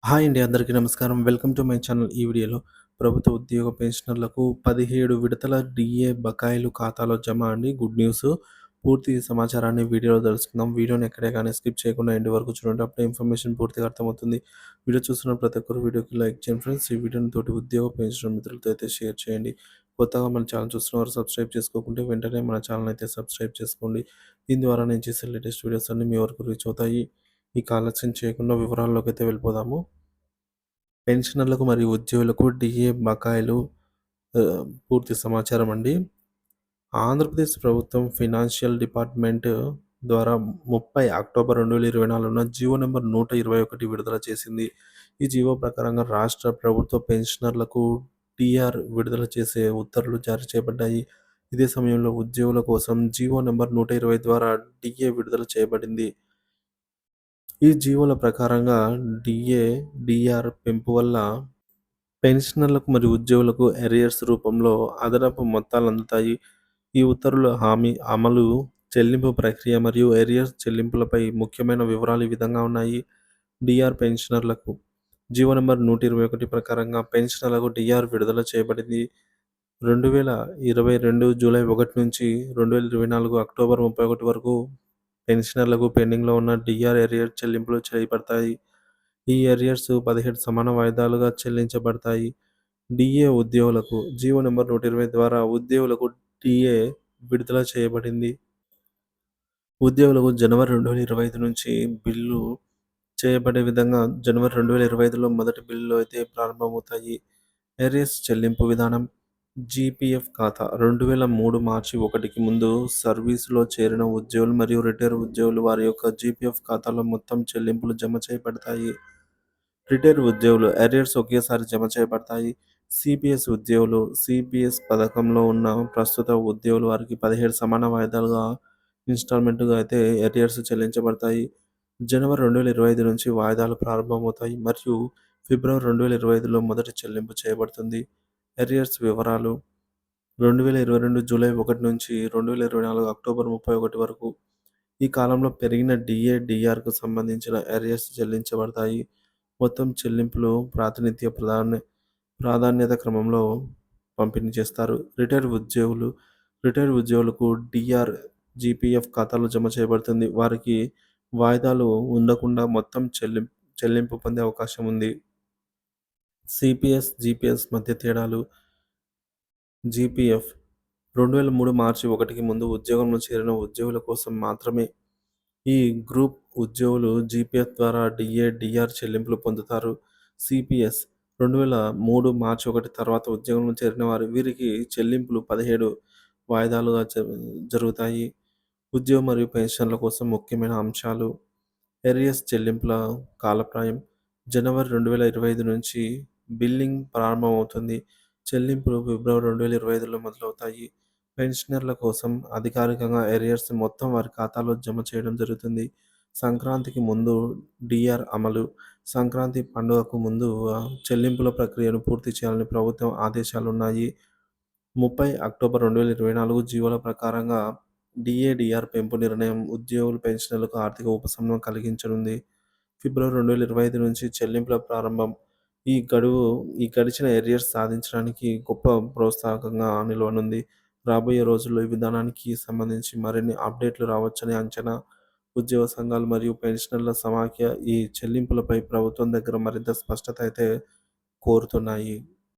Hi అండి. అందరికీ నమస్కారం. Welcome to my channel. ఈ వీడియోలో ప్రభుత్వ ఉద్యోగ పెన్షనర్లకు 17 విడతల డీఏ బకాయిలు ఖాతాలో జమ అండి. Good news. పూర్తి సమాచారాన్ని వీడియోలో తెలుసుకుందాం. వీడియోని ఎక్కడే కానీ స్కిప్ చేయకుండా ఎండ్ వరకు చూడండి. అప్పుడే ఇన్ఫర్మేషన్ పూర్తిగా అర్థమవుతుంది. వీడియో చూస్తున్న ప్రతి ఒక్కరు వీడియోకి లైక్ చేయండి ఫ్రెండ్స్. ఈ వీడియోని తోటి ఉద్యోగ పెన్షనర్ మిత్రులతో అయితే షేర్ చేయండి. కొత్తగా మన ఛానల్ చూస్తున్నవారు సబ్స్క్రైబ్ చేసుకోకుంటే వెంటనే మన ఛానల్ అయితే సబ్స్క్రైబ్ చేసుకోండి. దీని ద్వారా నేను చేసే లేటెస్ట్ వీడియోస్ అన్నీ మీ వరకు రీచ్ అవుతాయి. ఇక ఆలస్యం చేయకుండా వివరాల్లోకి అయితే వెళ్ళిపోదాము. పెన్షనర్లకు మరియు ఉద్యోగులకు డీఏ బకాయిలు పూర్తి సమాచారం అండి. ఆంధ్రప్రదేశ్ ప్రభుత్వం ఫైనాన్షియల్ డిపార్ట్‌మెంట్ ద్వారా 30 అక్టోబర్ 2024న జీవో నంబర్ 121 విడుదల చేసింది. ఈ జీవో ప్రకారంగా రాష్ట్ర ప్రభుత్వ పెన్షనర్లకు టీఆర్ విడుదల చేసే ఉత్తర్వులు జారీ చేయబడ్డాయి. ఇదే సమయంలో ఉద్యోగుల కోసం జీవో నంబర్ 120 ద్వారా డీఏ విడుదల చేయబడింది. ఈ జీవోల ప్రకారంగా డీఏ, డీఆర్ పెంపు వల్ల పెన్షనర్లకు మరియు ఉద్యోగులకు ఎరియర్స్ రూపంలో అదనపు మొత్తాలు అందుతాయి. ఈ ఉత్తర్వుల హామీ అమలు, చెల్లింపు ప్రక్రియ మరియు ఎరియర్స్ చెల్లింపులపై ముఖ్యమైన వివరాలు ఈ విధంగా ఉన్నాయి. డీఆర్ పెన్షనర్లకు జీవో నంబర్ 121 ప్రకారంగా పెన్షనర్లకు డీఆర్ విడుదల చేయబడింది. 2022 జూలై 1 నుంచి 2024 అక్టోబర్ 31 వరకు పెన్షనర్లకు పెండింగ్‌లో ఉన్న డీఆర్ ఎరియర్ చెల్లింపులు చేయబడతాయి. ఈ ఎరియర్స్ 17 సమాన వాయిదాలుగా చెల్లించబడతాయి. డీఏ ఉద్యోగులకు జీవో నంబర్ 120 ద్వారా ఉద్యోగులకు డీఏ విడుదల చేయబడింది. ఉద్యోగులకు జనవరి 2025 నుంచి బిల్లు చేయబడే విధంగా జనవరి 2025లో మొదటి బిల్లులు అయితే ప్రారంభమవుతాయి. ఎరియర్స్ చెల్లింపు విధానం జీపీఎఫ్ ఖాతా 2003 మార్చి 1కి ముందు సర్వీసులో చేరిన ఉద్యోగులు మరియు రిటైర్ ఉద్యోగులు వారి యొక్క జీపీఎఫ్ ఖాతాలో మొత్తం చెల్లింపులు జమ చేయబడతాయి. రిటైర్ ఉద్యోగులు ఎరియర్స్ ఒకేసారి జమ చేయబడతాయి. సిపిఎస్ ఉద్యోగులు సిపిఎస్ పథకంలో ఉన్న ప్రస్తుత ఉద్యోగులు వారికి 17 సమాన వాయిదాలుగా ఇన్స్టాల్మెంట్‌గా అయితే ఎరియర్స్ చెల్లించబడతాయి. జనవరి 2025 నుంచి వాయిదాలు ప్రారంభమవుతాయి మరియు ఫిబ్రవరి 2025లో మొదటి చెల్లింపు చేయబడుతుంది. ఎరియర్స్ వివరాలు 2022 జూలై 1 నుంచి 2024 అక్టోబర్ 31 వరకు ఈ కాలంలో పెరిగిన డీఏ, డీఆర్‌కు సంబంధించిన ఎరియర్స్ చెల్లించబడతాయి. మొత్తం చెల్లింపులు ప్రాధాన్యత క్రమంలో పంపిణీ చేస్తారు. రిటైర్ ఉద్యోగులకు డీఆర్, జీపీఎఫ్ ఖాతాలో జమ చేయబడుతుంది. వారికి వాయిదాలు ఉండకుండా మొత్తం చెల్లింపు పొందే అవకాశం ఉంది. సిపిఎస్, జీపీఎస్ మధ్య తేడాలు జీపీఎఫ్ 2003 మార్చి 1కి ముందు ఉద్యోగంలో చేరిన ఉద్యోగుల కోసం మాత్రమే. ఈ గ్రూప్ ఉద్యోగులు జీపీఎఫ్ ద్వారా డీఏ, డీఆర్ చెల్లింపులు పొందుతారు. సిపిఎస్ 2003 మార్చి 1 తర్వాత ఉద్యోగంలో చేరిన వీరికి చెల్లింపులు 17 వాయిదాలుగా జరుగుతాయి. ఉద్యోగం మరియు పెన్షన్ల కోసం ముఖ్యమైన అంశాలు ఎరియర్స్ చెల్లింపుల కాలప్రాయం జనవరి 2025 నుంచి బిల్లింగ్ ప్రారంభమవుతుంది. చెల్లింపులు ఫిబ్రవరి 2025లో మొదలవుతాయి. పెన్షనర్ల కోసం అధికారికంగా ఎరియర్స్ మొత్తం వారి ఖాతాలో జమ చేయడం జరుగుతుంది. సంక్రాంతికి ముందు డీఆర్ అమలు సంక్రాంతి పండుగకు ముందు చెల్లింపుల ప్రక్రియను పూర్తి చేయాలని ప్రభుత్వం ఆదేశాలున్నాయి. 30 అక్టోబర్ 2024 జీవోల ప్రకారంగా డీఏ, డీఆర్ పెంపు నిర్ణయం ఉద్యోగులు, పెన్షనర్లకు ఆర్థిక ఉపశమనం కలిగించనుంది. ఫిబ్రవరి 2025 నుంచి చెల్లింపుల ప్రారంభం ఈ గడిచిన ఎరియర్స్ సాధించడానికి గొప్ప ప్రోత్సాహకంగా నిలవనుంది. రాబోయే రోజుల్లో ఈ విధానానికి సంబంధించి మరిన్ని అప్డేట్లు రావచ్చని అంచనా. ఉద్యోగ సంఘాలు మరియు పెన్షనర్ల సమాఖ్య ఈ చెల్లింపులపై ప్రభుత్వం దగ్గర మరింత స్పష్టత అయితే కోరుతున్నాయి.